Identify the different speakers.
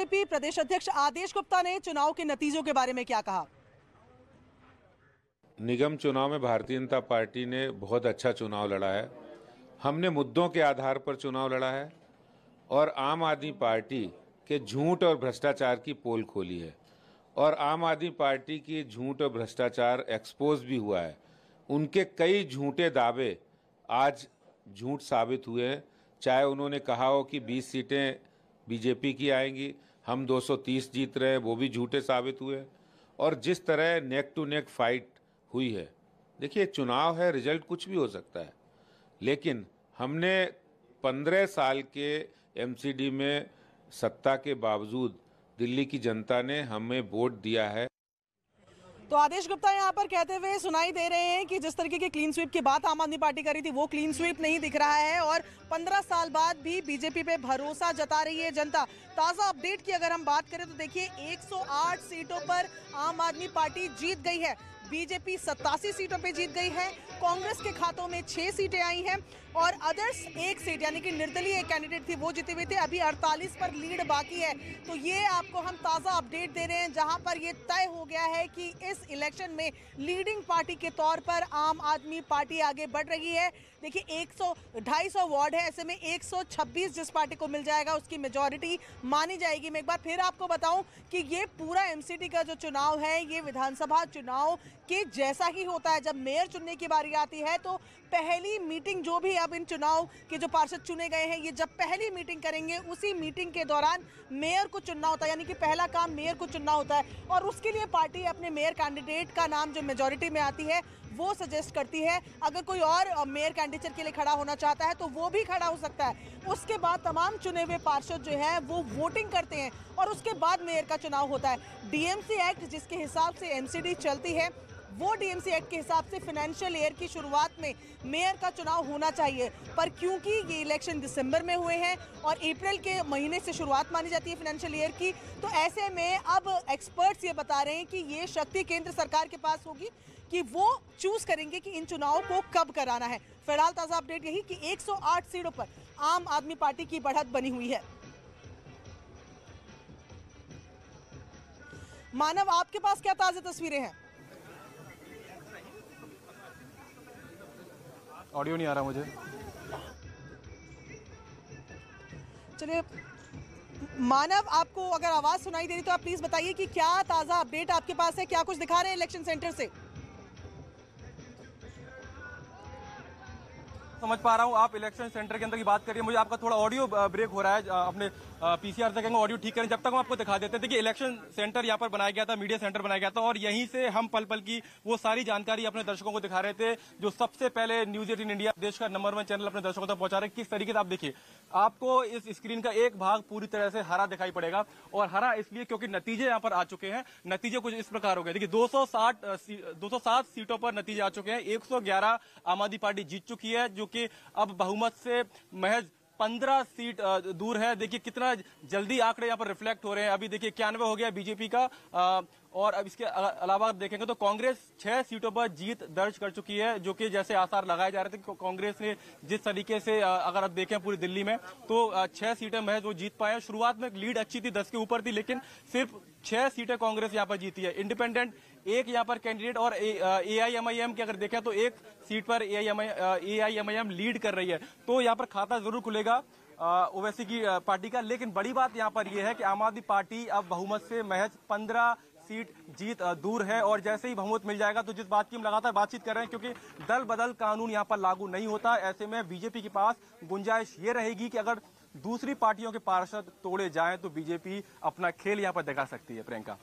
Speaker 1: BJP प्रदेश अध्यक्ष आदेश गुप्ता ने चुनाव के नतीजों के बारे में क्या कहा?
Speaker 2: निगम चुनाव में भारतीय जनता पार्टी ने बहुत अच्छा चुनाव लड़ा है। हमने मुद्दों के आधार पर चुनाव लड़ा है और आम आदमी पार्टी के झूठ और भ्रष्टाचार की पोल खोली है और आम आदमी पार्टी की झूठ और भ्रष्टाचार एक्सपोज भी हुआ है। उनके कई झूठे दावे आज झूठ साबित हुए हैं। चाहे उन्होंने कहा हो कि 20 सीटें बीजेपी की आएंगी, हम 230 जीत रहे हैं, वो भी झूठे साबित हुए। और जिस तरह नेक टू नेक फाइट हुई है, देखिए चुनाव है, रिजल्ट कुछ भी हो सकता है, लेकिन हमने 15 साल के एमसीडी में सत्ता के बावजूद दिल्ली की जनता ने हमें वोट दिया है।
Speaker 1: तो आदेश गुप्ता यहाँ पर कहते हुए सुनाई दे रहे हैं कि जिस तरीके की क्लीन स्वीप की बात आम आदमी पार्टी करी थी, वो क्लीन स्वीप नहीं दिख रहा है और 15 साल बाद भी बीजेपी पे भरोसा जता रही है जनता। ताजा अपडेट की अगर हम बात करें तो देखिए 108 सीटों पर आम आदमी पार्टी जीत गई है, बीजेपी 87 सीटों पे जीत गई है, कांग्रेस के खातों में 6 सीटें आई हैं और अदर्स 1 सीट यानी कि निर्दलीय एक कैंडिडेट थी वो जीते हुए थे। अभी 48 पर लीड बाकी है। तो ये आपको हम ताज़ा अपडेट दे रहे हैं जहां पर ये तय हो गया है कि इस इलेक्शन में लीडिंग पार्टी के तौर पर आम आदमी पार्टी आगे बढ़ रही है। देखिए 250 वार्ड है, ऐसे में 126 जिस पार्टी को मिल जाएगा उसकी मेजॉरिटी मानी जाएगी। मैं एक बार फिर आपको बताऊं कि ये पूरा एमसीडी का जो चुनाव है ये विधानसभा चुनाव के जैसा ही होता है। जब मेयर चुनने की बारी आती है तो पहली मीटिंग जो भी अब इन चुनाव के जो पार्षद चुने गए हैं ये जब पहली मीटिंग करेंगे उसी मीटिंग के दौरान मेयर को चुनना होता है, यानी कि पहला काम मेयर को चुनना होता है और उसके लिए पार्टी अपने मेयर कैंडिडेट का नाम जो मेजॉरिटी में आती है वो सजेस्ट करती है। अगर कोई और मेयर कैंडिडेट के लिए खड़ा होना चाहता है तो वो भी खड़ा हो सकता है। उसके बाद तमाम चुने हुए पार्षद जो है वो वोटिंग करते हैं और उसके बाद मेयर का चुनाव होता है। डीएमसी एक्ट जिसके हिसाब से एमसीडी चलती है वो डीएमसी एक्ट के हिसाब से फाइनेंशियल ईयर की शुरुआत में मेयर का चुनाव होना चाहिए, पर क्योंकि ये इलेक्शन दिसंबर में हुए हैं और अप्रैल के महीने से शुरुआत मानी जाती है फाइनेंशियल ईयर की, तो ऐसे में अब एक्सपर्ट्स ये बता रहे हैं कि ये शक्ति केंद्र सरकार के पास होगी कि वो चूज करेंगे कि इन चुनावों को कब कराना है। फिलहाल ताजा अपडेट यही कि 108 सीटों पर आम आदमी पार्टी की बढ़त बनी हुई है। मानव, आपके पास क्या ताजा तस्वीरें हैं?
Speaker 3: ऑडियो नहीं आ रहा मुझे।
Speaker 1: चलिए मानव, आपको अगर आवाज सुनाई दे रही तो आप प्लीज बताइए कि क्या ताजा अपडेट आपके पास है, क्या कुछ दिखा रहे हैं इलेक्शन सेंटर से?
Speaker 3: समझ पा रहा हूँ आप इलेक्शन सेंटर के अंदर की बात करिए। मुझे आपका थोड़ा ऑडियो ब्रेक हो रहा है, अपने पीसीआर से कहेंगे ऑडियो ठीक करें, जब तक हम आपको दिखा देते हैं। देखिए इलेक्शन सेंटर यहाँ पर बनाया गया था, मीडिया सेंटर बनाया गया था और यहीं से हम पल पल की वो सारी जानकारी अपने दर्शकों को दिखा रहे थे जो सबसे पहले न्यूज 18 इंडिया देश का नंबर 1 चैनल अपने दर्शकों तक पहुंचा रहे हैं। किस तरीके से आप देखिए, आपको इस स्क्रीन का एक भाग पूरी तरह से हरा दिखाई पड़ेगा और हरा इसलिए क्योंकि नतीजे यहाँ पर आ चुके हैं। नतीजे कुछ इस प्रकार हो गए। देखिए 207 सीटों पर नतीजे आ चुके हैं। 111 आम आदमी पार्टी जीत चुकी है जो कि अब बहुमत से महज 15 सीट दूर है। देखिए कितना जल्दी आंकड़े यहाँ पर रिफ्लेक्ट हो रहे हैं। अभी देखिए 91 हो गया बीजेपी का और अब इसके अलावा आप देखेंगे तो कांग्रेस 6 सीटों पर जीत दर्ज कर चुकी है, जो कि जैसे आसार लगाए जा रहे थे कांग्रेस ने जिस तरीके से अगर आप देखें पूरी दिल्ली में तो 6 सीटें महज वो जीत पाए। शुरुआत में लीड अच्छी थी, 10 के ऊपर थी, लेकिन सिर्फ 6 सीटें कांग्रेस यहाँ पर जीती है। इंडिपेंडेंट एक यहाँ पर कैंडिडेट और एआईएमआईएम की अगर देखें तो एक सीट पर एआईएमआईएम लीड कर रही है। तो यहाँ पर खाता जरूर खुलेगा ओवैसी की पार्टी का, लेकिन बड़ी बात यहाँ पर यह है कि आम आदमी पार्टी अब बहुमत से महज 15 सीट जीत दूर है और जैसे ही बहुमत मिल जाएगा तो जिस बात की हम लगातार बातचीत कर रहे हैं, क्योंकि दल बदल कानून यहाँ पर लागू नहीं होता, ऐसे में बीजेपी के पास गुंजाइश ये रहेगी कि अगर दूसरी पार्टियों के पार्षद तोड़े जाएं तो बीजेपी अपना खेल यहाँ पर दिखा सकती है। प्रियंका।